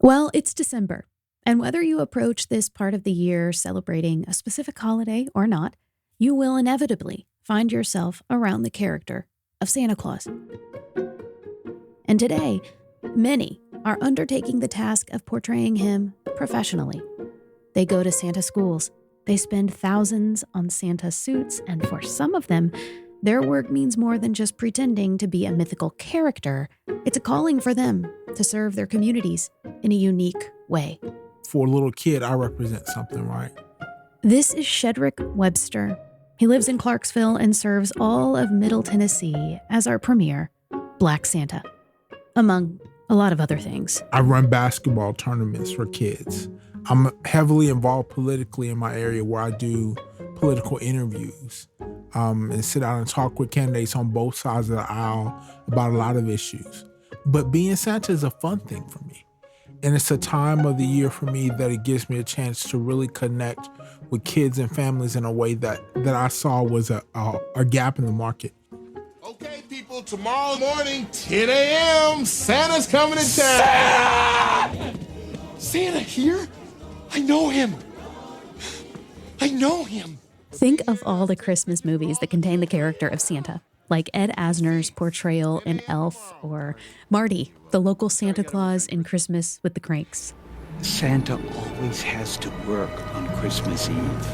Well, it's December, and whether you approach this part of the year celebrating a specific holiday or not, you will inevitably find yourself around the character of Santa Claus. And today, many are undertaking the task of portraying him professionally. They go to Santa schools, they spend thousands on Santa suits, and for some of them, their work means more than just pretending to be a mythical character. It's a calling for them to serve their communities in a unique way. For a little kid, I represent something, right? This is Shedrich Webster. He lives in Clarksville and serves all of Middle Tennessee as our premier Black Santa, among a lot of other things. I run basketball tournaments for kids. I'm heavily involved politically in my area where I do political interviews and sit down and talk with candidates on both sides of the aisle about a lot of issues. But being Santa is a fun thing for me. And it's a time of the year for me that it gives me a chance to really connect with kids and families in a way that I saw was a gap in the market. Okay, people, tomorrow morning, 10 a.m., Santa's coming to town. Santa here? I know him. I know him. Think of all the Christmas movies that contain the character of Santa, like Ed Asner's portrayal in Elf, or Marty, the local Santa Claus in Christmas with the Cranks. Santa always has to work on Christmas Eve.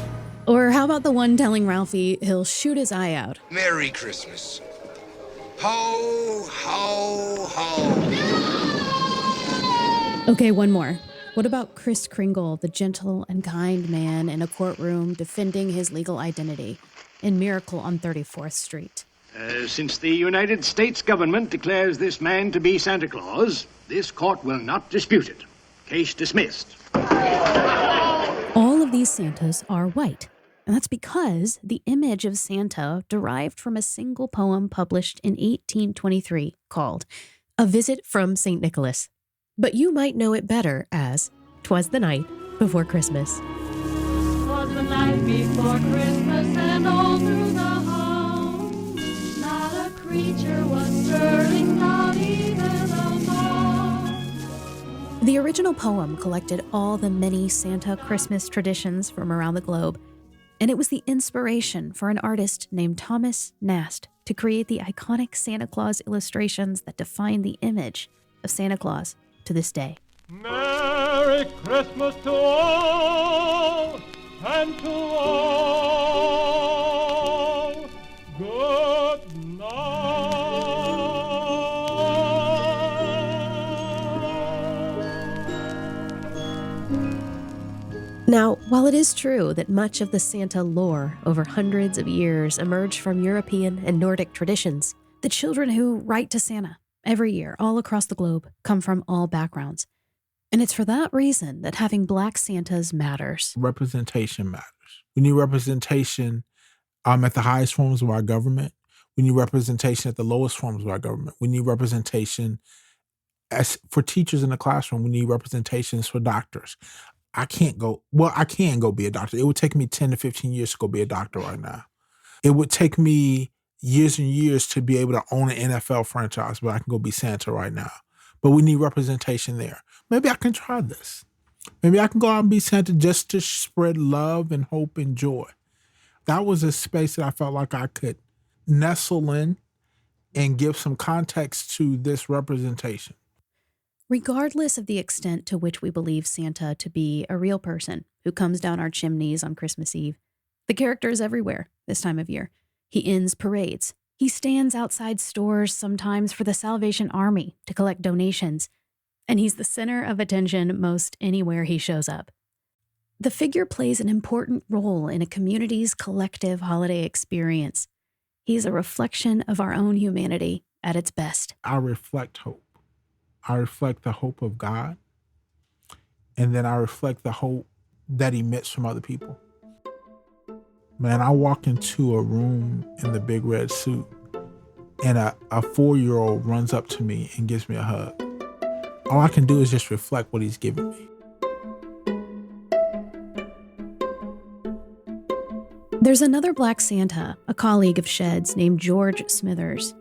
Or how about the one telling Ralphie he'll shoot his eye out? Merry Christmas. Ho, ho, ho. Okay, one more. What about Kris Kringle, the gentle and kind man in a courtroom defending his legal identity in Miracle on 34th Street? Since the United States government declares this man to be Santa Claus, this court will not dispute it. Case dismissed. All of these Santas are white, and that's because the image of Santa derived from a single poem published in 1823 called A Visit from St. Nicholas. But you might know it better as 'Twas the Night Before Christmas. 'Twas the night before Christmas, and all through the house not a creature was stirring, not even a mouse. The original poem collected all the many Santa Christmas traditions from around the globe, and it was the inspiration for an artist named Thomas Nast to create the iconic Santa Claus illustrations that define the image of Santa Claus to this day. Merry Christmas to all, and to all, good night. Now, while it is true that much of the Santa lore over hundreds of years emerged from European and Nordic traditions, the children who write to Santa every year, all across the globe, come from all backgrounds. And it's for that reason that having Black Santas matters. Representation matters. We need representation at the highest forms of our government. We need representation at the lowest forms of our government. We need representation for teachers in the classroom. We need representations for doctors. I can go be a doctor. It would take me 10 to 15 years to go be a doctor right now. It would take me years and years to be able to own an NFL franchise, but I can go be Santa right now. But we need representation there. Maybe I can try this. Maybe I can go out and be Santa just to spread love and hope and joy. That was a space that I felt like I could nestle in and give some context to this representation. Regardless of the extent to which we believe Santa to be a real person who comes down our chimneys on Christmas Eve, the character is everywhere this time of year. He ends parades. He stands outside stores sometimes for the Salvation Army to collect donations. And he's the center of attention most anywhere he shows up. The figure plays an important role in a community's collective holiday experience. He's a reflection of our own humanity at its best. I reflect hope. I reflect the hope of God. And then I reflect the hope that emits from other people. Man, I walk into a room in the big red suit and a 4-year-old runs up to me and gives me a hug. All I can do is just reflect what he's giving me. There's another Black Santa, a colleague of Shed's named George Smithers.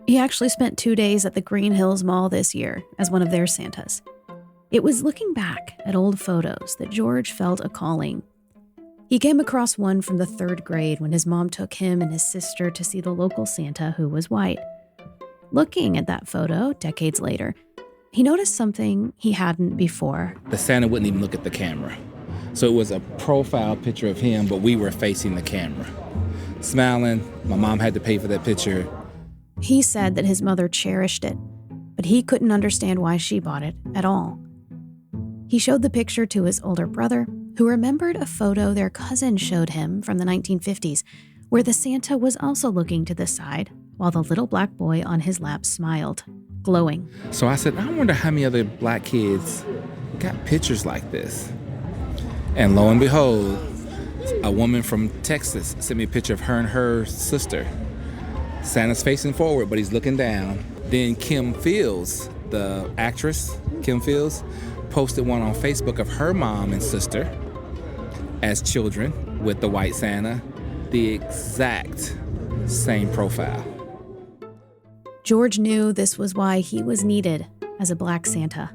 He actually spent 2 days at the Green Hills Mall this year as one of their Santas. It was looking back at old photos that George felt a calling. He came across one from the 3rd grade when his mom took him and his sister to see the local Santa who was white. Looking at that photo decades later, he noticed something he hadn't before. The Santa wouldn't even look at the camera. So it was a profile picture of him, but we were facing the camera. Smiling, my mom had to pay for that picture. He said that his mother cherished it, but he couldn't understand why she bought it at all. He showed the picture to his older brother, who remembered a photo their cousin showed him from the 1950s, where the Santa was also looking to the side while the little black boy on his lap smiled, glowing. So I said, I wonder how many other black kids got pictures like this. And lo and behold, a woman from Texas sent me a picture of her and her sister. Santa's facing forward, but he's looking down. Then Kim Fields, the actress, Kim Fields, posted one on Facebook of her mom and sister as children with the white Santa, the exact same profile. George knew this was why he was needed as a black Santa.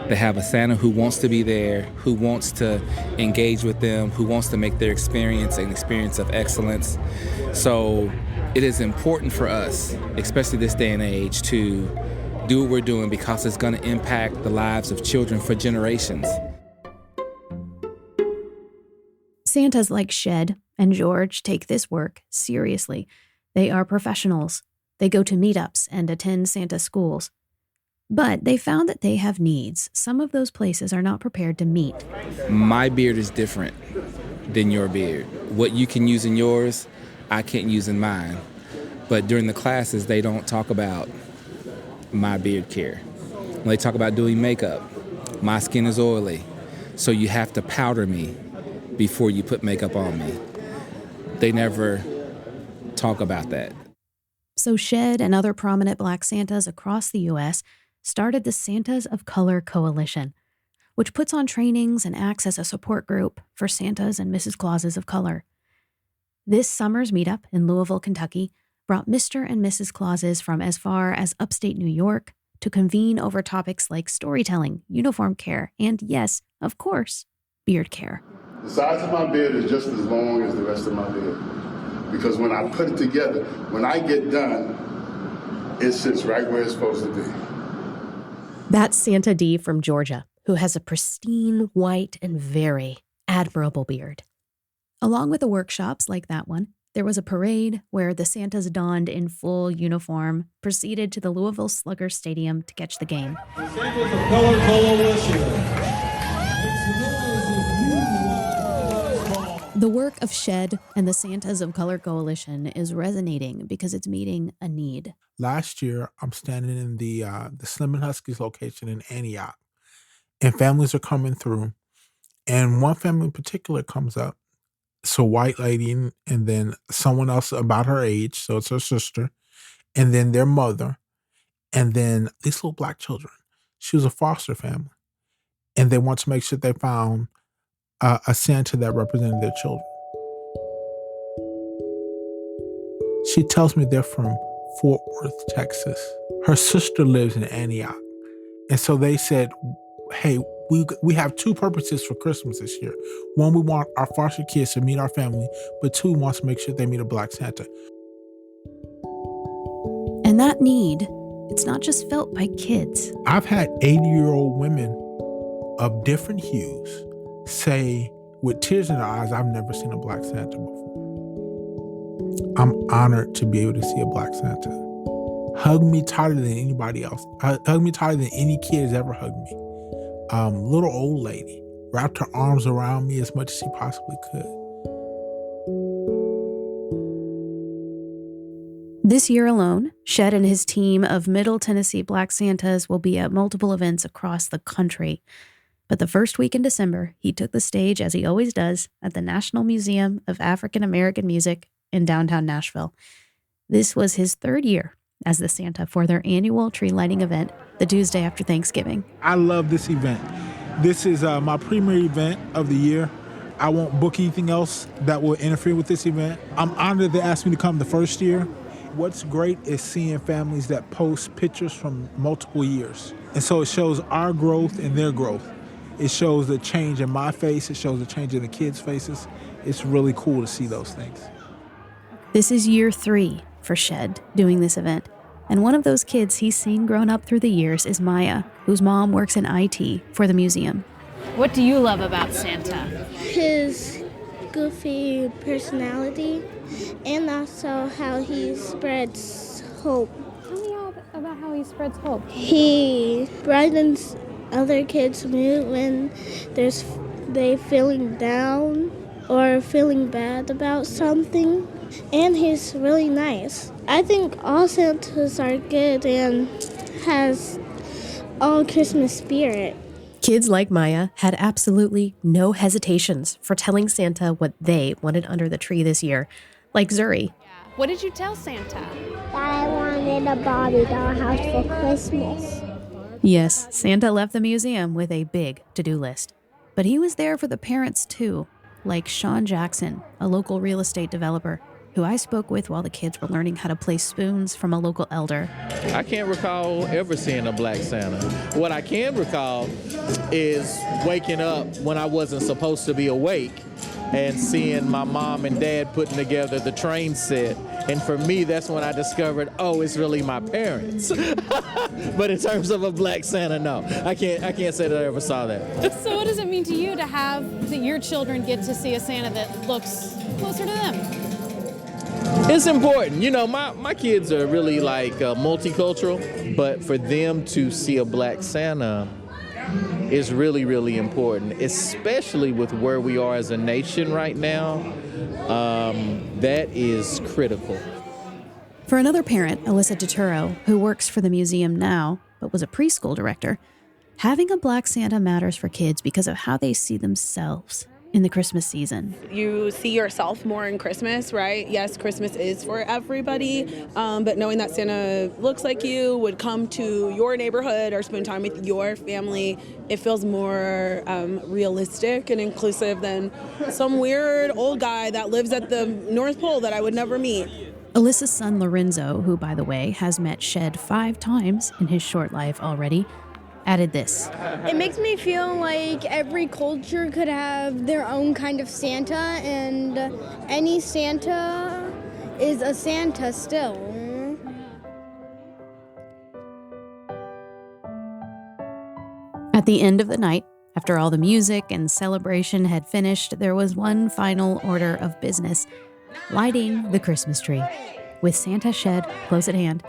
They have a Santa who wants to be there, who wants to engage with them, who wants to make their experience an experience of excellence. So it is important for us, especially this day and age, to do what we're doing because it's going to impact the lives of children for generations. Santas like Shed and George take this work seriously. They are professionals. They go to meetups and attend Santa schools. But they found that they have needs some of those places are not prepared to meet. My beard is different than your beard. What you can use in yours, I can't use in mine. But during the classes, they don't talk about my beard care. When they talk about doing makeup, my skin is oily, so you have to powder me before you put makeup on me. They never talk about that. So Shed and other prominent black Santas across the U.S. started the Santas of Color Coalition, which puts on trainings and acts as a support group for Santas and Mrs. Clauses of color. This summer's meetup in Louisville, Kentucky, brought Mr. and Mrs. Clauses from as far as upstate New York to convene over topics like storytelling, uniform care, and yes, of course, beard care. The size of my beard is just as long as the rest of my beard. Because when I put it together, when I get done, it sits right where it's supposed to be. That's Santa D from Georgia, who has a pristine, white, and very admirable beard. Along with the workshops like that one, there was a parade where the Santas donned in full uniform proceeded to the Louisville Slugger Stadium to catch the game. The Santas of Color Coalition. The work of Shed and the Santas of Color Coalition is resonating because it's meeting a need. Last year, I'm standing in the Slim and Huskies location in Antioch, and families are coming through, and one family in particular comes up. It's a white lady and then someone else about her age, so it's her sister, and then their mother, and then these little black children. She was a foster family, and they want to make sure they found a Santa that represented their children. She tells me they're from Fort Worth, Texas. Her sister lives in Antioch. And so they said, hey, we have two purposes for Christmas this year. One, we want our foster kids to meet our family, but two, we want to make sure they meet a black Santa. And that need, it's not just felt by kids. I've had 80-year-old women of different hues say with tears in their eyes, I've never seen a black Santa before. I'm honored to be able to see a black Santa. Hug me tighter than anybody else. Hug me tighter than any kid has ever hugged me. Little old lady wrapped her arms around me as much as she possibly could. This year alone, Shed and his team of Middle Tennessee Black Santas will be at multiple events across the country. But the first week in December, he took the stage, as he always does, at the National Museum of African American Music in downtown Nashville. This was his 3rd year as the Santa for their annual tree lighting event, the Tuesday after Thanksgiving. I love this event. This is my premier event of the year. I won't book anything else that will interfere with this event. I'm honored they asked me to come the first year. What's great is seeing families that post pictures from multiple years. And so it shows our growth and their growth. It shows the change in my face. It shows the change in the kids' faces. It's really cool to see those things. This is year 3 for Shed doing this event. And one of those kids he's seen grown up through the years is Maya, whose mom works in IT for the museum. What do you love about Santa? His goofy personality and also how he spreads hope. Tell me about how he spreads hope. He brightens other kids' mood when they feeling down or feeling bad about something. And he's really nice. I think all Santas are good and has all Christmas spirit. Kids like Maya had absolutely no hesitations for telling Santa what they wanted under the tree this year, like Zuri. What did you tell Santa? That I wanted a Barbie doll house for Christmas. Yes, Santa left the museum with a big to-do list. But he was there for the parents too, like Sean Jackson, a local real estate developer, who I spoke with while the kids were learning how to place spoons from a local elder. I can't recall ever seeing a black Santa. What I can recall is waking up when I wasn't supposed to be awake and seeing my mom and dad putting together the train set. And for me, that's when I discovered, oh, it's really my parents. But in terms of a black Santa, no. I can't say that I ever saw that. So what does it mean to you to have that your children get to see a Santa that looks closer to them? It's important. You know, my kids are really like multicultural, but for them to see a black Santa is really, really important, especially with where we are as a nation right now. That is critical. For another parent, Alyssa Turturro, who works for the museum now, but was a preschool director, having a black Santa matters for kids because of how they see themselves in the Christmas season. You see yourself more in Christmas, right? Yes, Christmas is for everybody, but knowing that Santa looks like you, would come to your neighborhood or spend time with your family, it feels more realistic and inclusive than some weird old guy that lives at the North Pole that I would never meet. Alyssa's son Lorenzo, who by the way has met Shed 5 times in his short life already, added this. It makes me feel like every culture could have their own kind of Santa, and any Santa is a Santa still. At the end of the night, after all the music and celebration had finished, there was one final order of business: lighting the Christmas tree, with Santa Shed close at hand,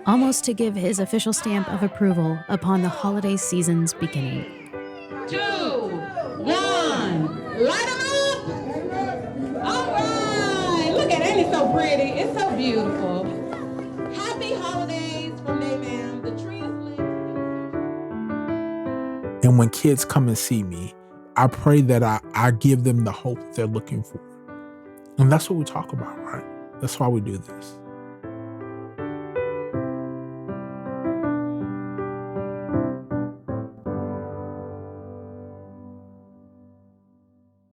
almost to give his official stamp of approval upon the holiday season's beginning. 2, 1, light 'em up! All right, look at that, it's so pretty, it's so beautiful. Happy holidays from Mayman, the tree is lit. And when kids come and see me, I pray that I give them the hope they're looking for. And that's what we talk about, right? That's why we do this.